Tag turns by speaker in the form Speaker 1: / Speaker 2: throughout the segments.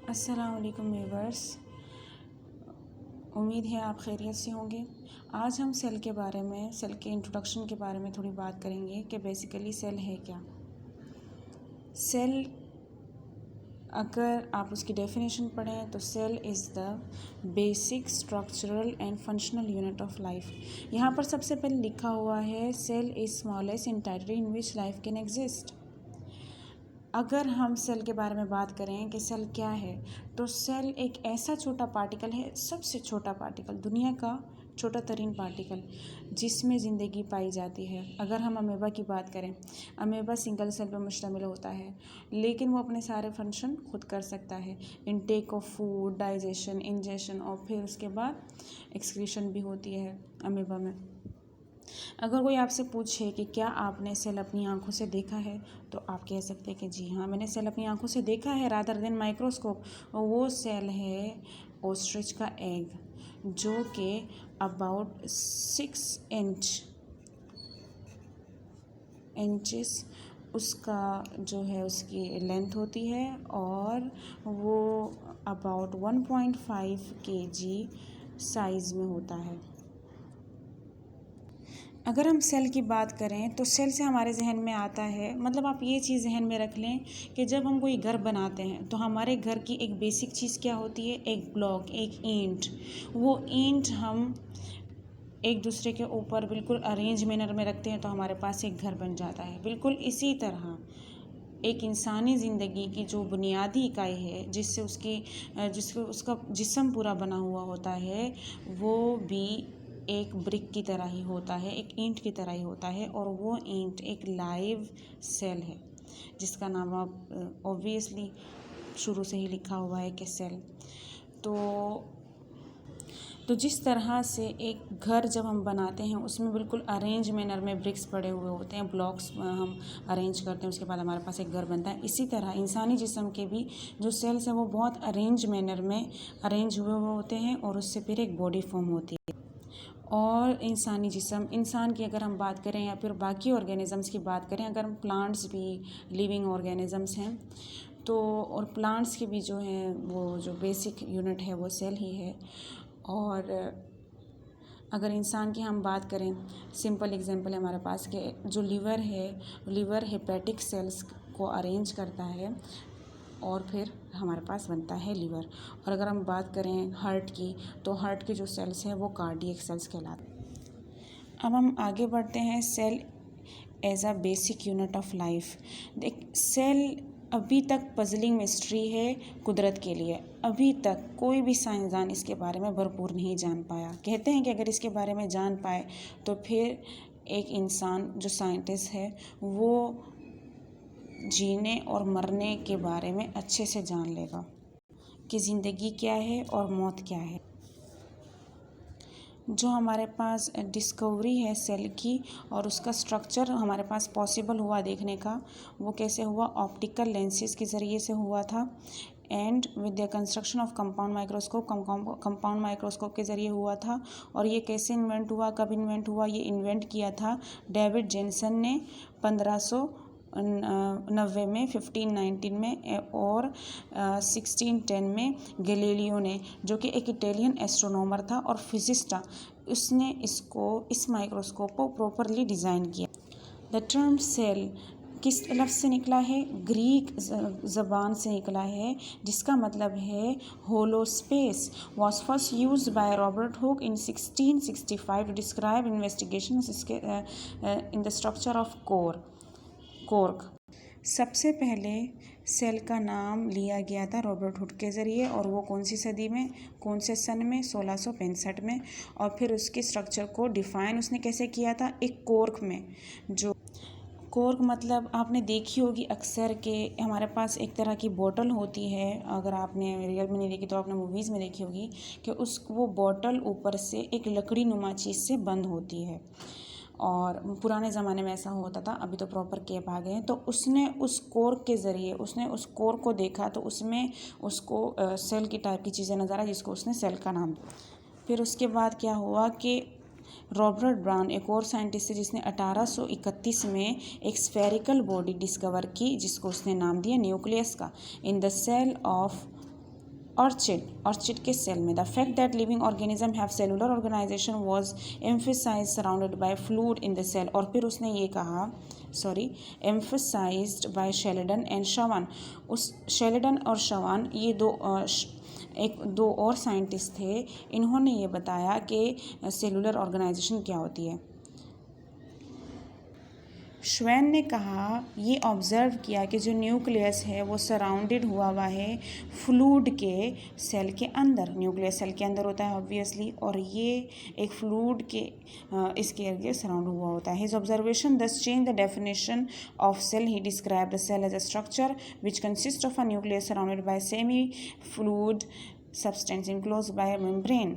Speaker 1: अस्सलाम वालेकुम व्यूअर्स, उम्मीद है आप खैरियत से होंगे। आज हम सेल के बारे में, सेल के इंट्रोडक्शन के बारे में थोड़ी बात करेंगे कि बेसिकली सेल है क्या। सेल, अगर आप उसकी डेफिनेशन पढ़ें तो cell is the basic structural and functional unit of life. यहाँ पर सबसे पहले लिखा हुआ है cell is smallest entity in which life can exist. अगर हम सेल के बारे में बात करें कि सेल क्या है, तो सेल एक ऐसा छोटा पार्टिकल है, सबसे छोटा पार्टिकल, दुनिया का छोटा तरीन पार्टिकल जिसमें ज़िंदगी पाई जाती है। अगर हम अमेबा की बात करें, अमेबा सिंगल सेल पर मुश्तमिल होता है, लेकिन वो अपने सारे फंक्शन खुद कर सकता है। Intake of food, digestion, ingestion और फिर उसके बाद एक्सक्रीशन भी होती है अमेबा में। अगर कोई आपसे पूछे कि क्या आपने सेल अपनी आंखों से देखा है, तो आप कह सकते हैं कि जी हाँ, मैंने सेल अपनी आंखों से देखा है रादर देन माइक्रोस्कोप। वो सेल है ऑस्ट्रिच का एग, जो कि अबाउट 6 इंचेस उसका जो है उसकी लेंथ होती है, और वो अबाउट 1.5 kg साइज़ में होता है। अगर हम सेल की बात करें तो सेल से हमारे जहन में आता है, मतलब आप ये चीज़ जहन में रख लें कि जब हम कोई घर बनाते हैं तो हमारे घर की एक बेसिक चीज़ क्या होती है, एक ब्लॉक, एक ईंट। वो ईंट हम एक दूसरे के ऊपर बिल्कुल अरेंज मैनर में रखते हैं तो हमारे पास एक घर बन जाता है। बिल्कुल इसी तरह एक इंसानी ज़िंदगी की जो बुनियादी इकाई है, जिससे उसका जिस्म पूरा बना हुआ होता है, वो भी एक ब्रिक की तरह ही होता है, एक ईंट की तरह ही होता है। और वो ईंट एक लाइव सेल है, जिसका नाम आप ऑब्वियसली शुरू से ही लिखा हुआ है कि सेल। तो जिस तरह से एक घर जब हम बनाते हैं उसमें बिल्कुल अरेंज मैनर में ब्रिक्स पड़े हुए होते हैं, ब्लॉक्स हम अरेंज करते हैं, उसके बाद हमारे पास एक घर बनता है। इसी तरह इंसानी जिस्म के भी जो सेल्स हैं वो बहुत अरेंज मैनर में अरेंज हुए हुए होते हैं, और उससे फिर एक बॉडी फॉर्म होती है। और इंसानी जिस्म, इंसान की अगर हम बात करें या फिर बाकी ऑर्गेनिज़म्स की बात करें, अगर हम प्लांट्स भी लिविंग ऑर्गेनिज़म्स हैं तो, और प्लांट्स की भी जो है वो जो बेसिक यूनिट है वो सेल ही है। और अगर इंसान की हम बात करें, सिंपल एग्जांपल है हमारे पास कि जो लीवर है, लीवर हेपेटिक सेल्स को अरेंज करता है और फिर हमारे पास बनता है लीवर। और अगर हम बात करें हार्ट की, तो हार्ट के जो सेल्स हैं वो कार्डियक सेल्स कहलाते हैं। अब हम आगे बढ़ते हैं, cell as a basic unit of life. देख, सेल अभी तक पजलिंग मिस्ट्री है कुदरत के लिए। अभी तक कोई भी साइंसदान इसके बारे में भरपूर नहीं जान पाया। कहते हैं कि अगर इसके बारे में जान पाए तो फिर एक इंसान जो साइंटिस्ट है वो जीने और मरने के बारे में अच्छे से जान लेगा कि ज़िंदगी क्या है और मौत क्या है। जो हमारे पास डिस्कवरी है सेल की और उसका स्ट्रक्चर हमारे पास पॉसिबल हुआ देखने का, वो कैसे हुआ, ऑप्टिकल लेंसेज के ज़रिए से हुआ था, and with the construction of compound microscope के ज़रिए हुआ था। और ये कैसे इन्वेंट हुआ, कब इन्वेंट हुआ, ये इन्वेंट किया था डेविड जेनसन ने 1590 में, 1519 में, और 1610 में गैलीलियो ने, जो कि एक इटालियन एस्ट्रोनॉमर था और फिजिस्ट था, उसने इस माइक्रोस्कोप को प्रॉपरली डिज़ाइन किया। द टर्म सेल किस लफ्ज़ से निकला है, ग्रीक ज़बान से निकला है, जिसका मतलब है hollow space. Was first use by Robert Hooke in 1665 to describe investigation in the structure of cork. सबसे पहले सेल का नाम लिया गया था रॉबर्ट हुक के ज़रिए, और वो कौन सी सदी में, कौन से सन में, 1665 में। और फिर उसके स्ट्रक्चर को डिफ़ाइन उसने कैसे किया था, एक कोर्क में। जो कोर्क मतलब आपने देखी होगी अक्सर के हमारे पास एक तरह की बोतल होती है, अगर आपने रियल में नहीं देखी तो आपने मूवीज़ में देखी होगी कि वो बोतल ऊपर से एक लकड़ी नुमा चीज़ से बंद होती है, और पुराने ज़माने में ऐसा होता था, अभी तो प्रॉपर कैप आ गए हैं। तो उसने उस कोर्क के ज़रिए उसने उस कोर्क को देखा तो उसमें उसको सेल की टाइप की चीज़ें नज़र आई, जिसको उसने सेल का नाम दिया। फिर उसके बाद क्या हुआ कि रॉबर्ट ब्राउन, एक और साइंटिस्ट है जिसने 1831 में एक स्फेरिकल बॉडी डिस्कवर की, जिसको उसने नाम दिया न्यूक्लियस का, in the cell of orchid के सेल में the fact that living organism have cellular organization was emphasize surrounded by fluid in the cell. और फिर उसने ये कहा emphasized by Sheldon and Schwann. उस शेल्डन और शवान ये दो और साइंटिस्ट थे, इन्होंने ये बताया कि सेलुलर ऑर्गेनाइजेशन क्या होती है। श्वेन ने कहा ये ऑब्ज़र्व किया कि जो न्यूक्लियस है वो सराउंडेड हुआ है फ्लूइड के सेल के अंदर। न्यूक्लियस सेल के अंदर होता है ऑब्वियसली, और ये एक फ्लूइड के इसके इर्द सराउंड हुआ होता है। His observation this change the definition of cell. He describe the cell as a structure which consist of a nucleus surrounded by semi fluid substance enclosed by membrane.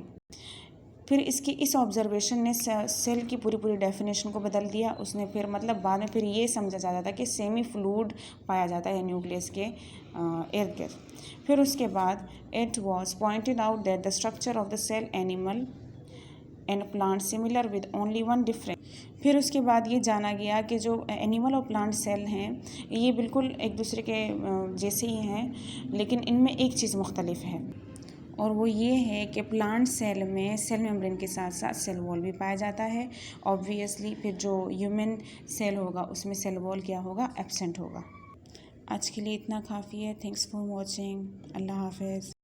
Speaker 1: फिर इसकी इस ऑब्जर्वेशन ने सेल की पूरी definition को बदल दिया। उसने फिर बाद में फिर ये समझा जाता था कि सेमी फ्लूइड पाया जाता है न्यूक्लियस के इर्द गिर्द। फिर उसके बाद it was pointed out that the structure of the cell animal and plant similar with only one difference. फिर उसके बाद ये जाना गया कि जो एनिमल और प्लांट सेल हैं ये बिल्कुल एक दूसरे के जैसे ही हैं, लेकिन इनमें एक चीज़ मुख्तलिफ है, और वो ये है कि प्लांट सेल में सेल मेम्ब्रेन के साथ साथ सेल वॉल भी पाया जाता है ऑब्वियसली। फिर जो ह्यूमन सेल होगा उसमें सेल वॉल क्या होगा, एब्सेंट होगा। आज के लिए इतना काफ़ी है। Thanks for watching. अल्लाह हाफिज़।